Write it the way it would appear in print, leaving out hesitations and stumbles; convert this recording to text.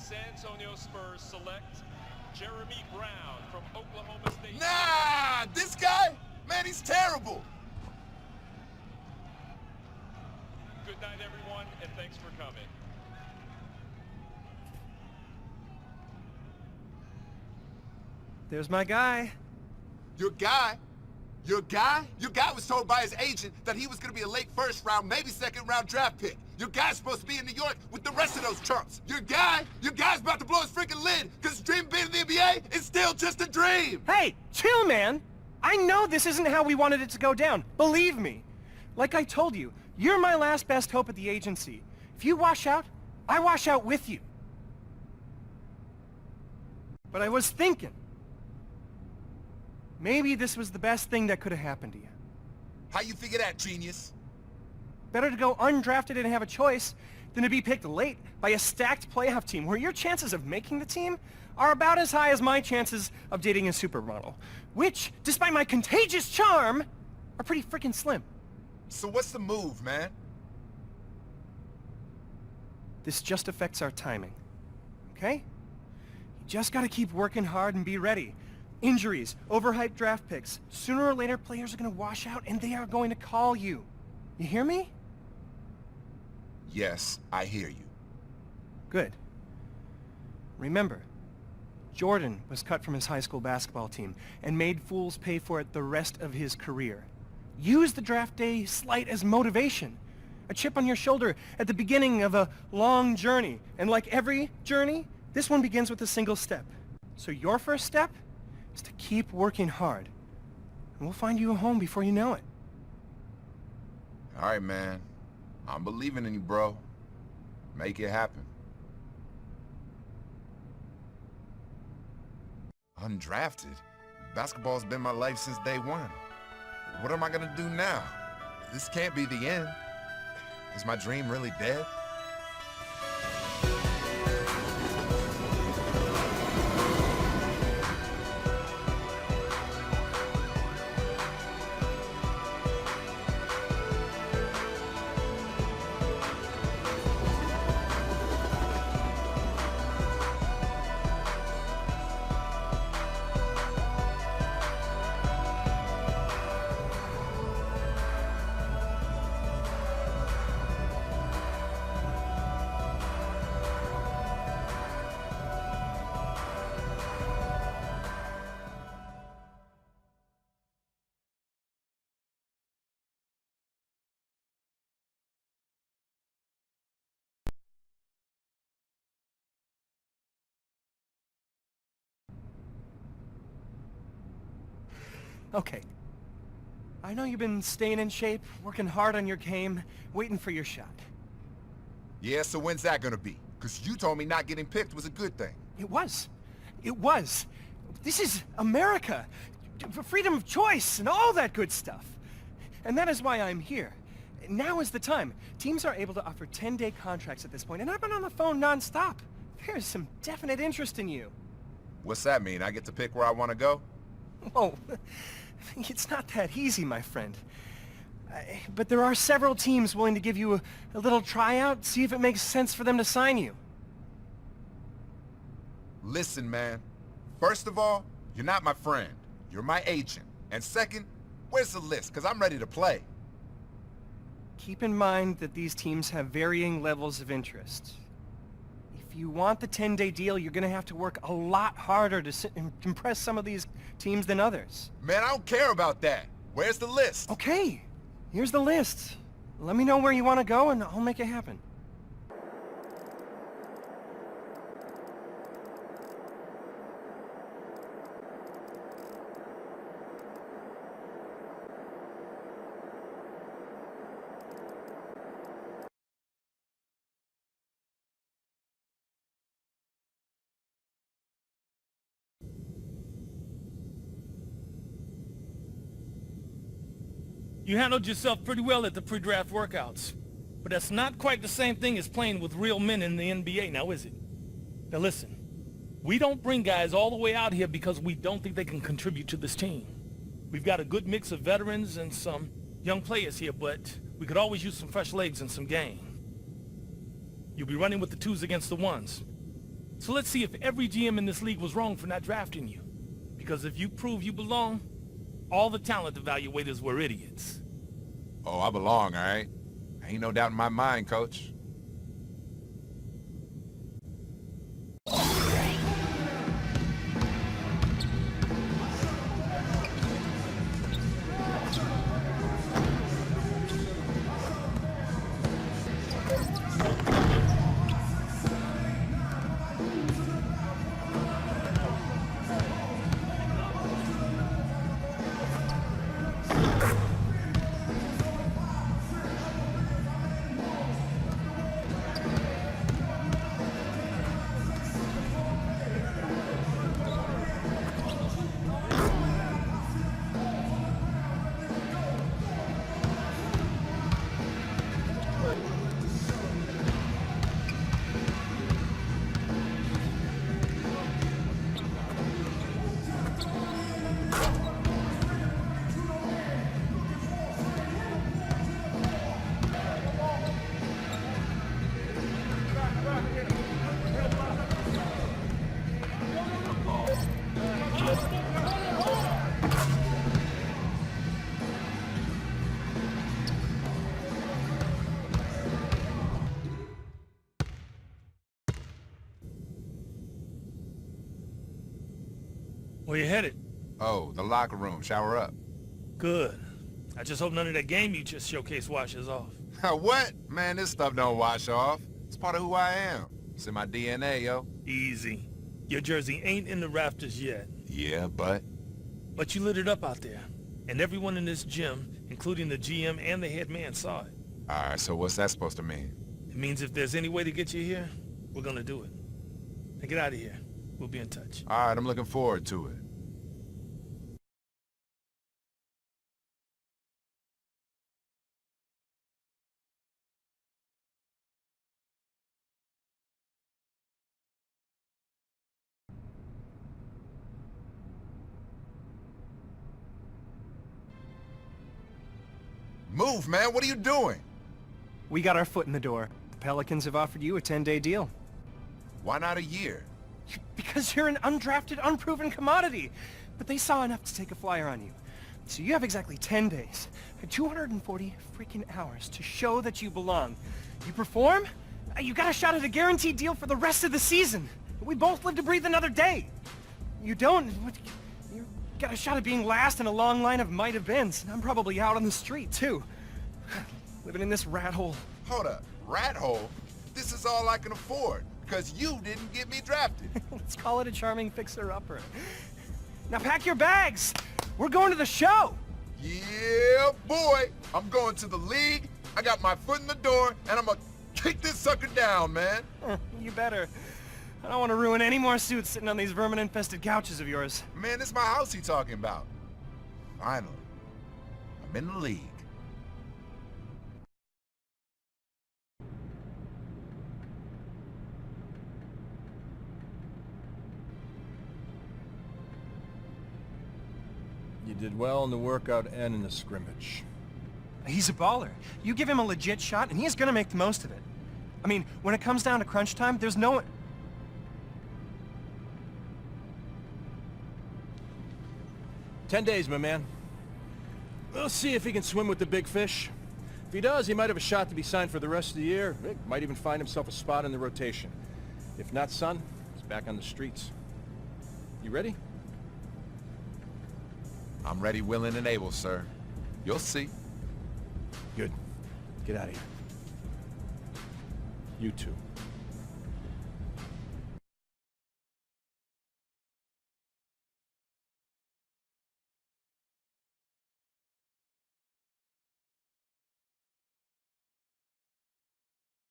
San Antonio Spurs select Jeremy Brown from Oklahoma State. Nah, this guy? Man, he's terrible. Good night, everyone, and thanks for coming. There's my guy. Your guy? Your guy? Your guy was told by his agent that he was going to be a late first round, maybe second round draft pick. Your guy's supposed to be in New York with the rest of those chumps. Your guy's about to blow his freaking lid because his dream of being in the NBA is still just a dream. Hey, chill, man. I know this isn't how we wanted it to go down. Believe me. Like I told you, you're my last best hope at the agency. If you wash out, I wash out with you. But I was thinking, maybe this was the best thing that could have happened to you. How you figure that, genius? Better to go undrafted and have a choice than to be picked late by a stacked playoff team where your chances of making the team are about as high as my chances of dating a supermodel, which, despite my contagious charm, are pretty freaking slim. So what's the move, man? This just affects our timing, okay? You just gotta keep working hard and be ready. Injuries, overhyped draft picks. Sooner or later, players are gonna wash out and they are going to call you. You hear me? Yes, I hear you. Good. Remember, Jordan was cut from his high school basketball team and made fools pay for it the rest of his career. Use the draft day slight as motivation. A chip on your shoulder at the beginning of a long journey. And like every journey, this one begins with a single step. So your first step is to keep working hard. And we'll find you a home before you know it. All right, man. I'm believing in you, bro. Make it happen. Undrafted? Basketball's been my life since day one. What am I gonna do now? This can't be the end. Is my dream really dead? Okay. I know you've been staying in shape, working hard on your game, waiting for your shot. Yeah, so when's that gonna be? Because you told me not getting picked was a good thing. It was. It was. This is America. Freedom of choice and all that good stuff. And that is why I'm here. Now is the time. Teams are able to offer 10-day contracts at this point, and I've been on the phone non-stop. There's some definite interest in you. What's that mean? I get to pick where I want to go? Whoa. It's not that easy, my friend. But there are several teams willing to give you a little tryout, see if it makes sense for them to sign you. Listen, man. First of all, you're not my friend. You're my agent. And second, where's the list? Because I'm ready to play. Keep in mind that these teams have varying levels of interest. If you want the 10-day deal, you're gonna have to work a lot harder to impress some of these teams than others. Man, I don't care about that. Where's the list? Okay, here's the list. Let me know where you want to go and I'll make it happen. You handled yourself pretty well at the pre-draft workouts. But that's not quite the same thing as playing with real men in the NBA, now is it? Now listen, we don't bring guys all the way out here because we don't think they can contribute to this team. We've got a good mix of veterans and some young players here, but we could always use some fresh legs and some game. You'll be running with the 2s against the 1s. So let's see if every GM in this league was wrong for not drafting you. Because if you prove you belong, all the talent evaluators were idiots. Oh, I belong, all right? Ain't no doubt in my mind, Coach. Where you headed? Oh, the locker room. Shower up. Good. I just hope none of that game you just showcased washes off. What? Man, this stuff don't wash off. It's part of who I am. It's in my DNA, yo. Easy. Your jersey ain't in the rafters yet. Yeah, but... But you lit it up out there. And everyone in this gym, including the GM and the head man, saw it. Alright, so what's that supposed to mean? It means if there's any way to get you here, we're gonna do it. Now get out of here. We'll be in touch. Alright, I'm looking forward to it. Move, man. What are you doing? We got our foot in the door. The Pelicans have offered you a 10-day deal. Why not a year? Because you're an undrafted, unproven commodity. But they saw enough to take a flyer on you. So you have exactly 10 days, 240 freaking hours to show that you belong. You perform, you got a shot at a guaranteed deal for the rest of the season. We both live to breathe another day. You don't, you got a shot at being last in a long line of might-have-beens. And I'm probably out on the street, too. Living in this rat hole. Hold up. Rat hole? This is all I can afford, because you didn't get me drafted. Let's call it a charming fixer-upper. Now pack your bags. We're going to the show. Yeah, boy. I'm going to the league. I got my foot in the door, and I'm gonna kick this sucker down, man. You better. I don't want to ruin any more suits sitting on these vermin-infested couches of yours. Man, this is my house he talking about. Finally. I'm in the league. You did well in the workout and in the scrimmage. He's a baller. You give him a legit shot, and he's gonna make the most of it. I mean, when it comes down to crunch time, there's no one... 10 days, my man. We'll see if he can swim with the big fish. If he does, he might have a shot to be signed for the rest of the year. He might even find himself a spot in the rotation. If not, son, he's back on the streets. You ready? I'm ready, willing, and able, sir. You'll see. Good. Get out of here. You too.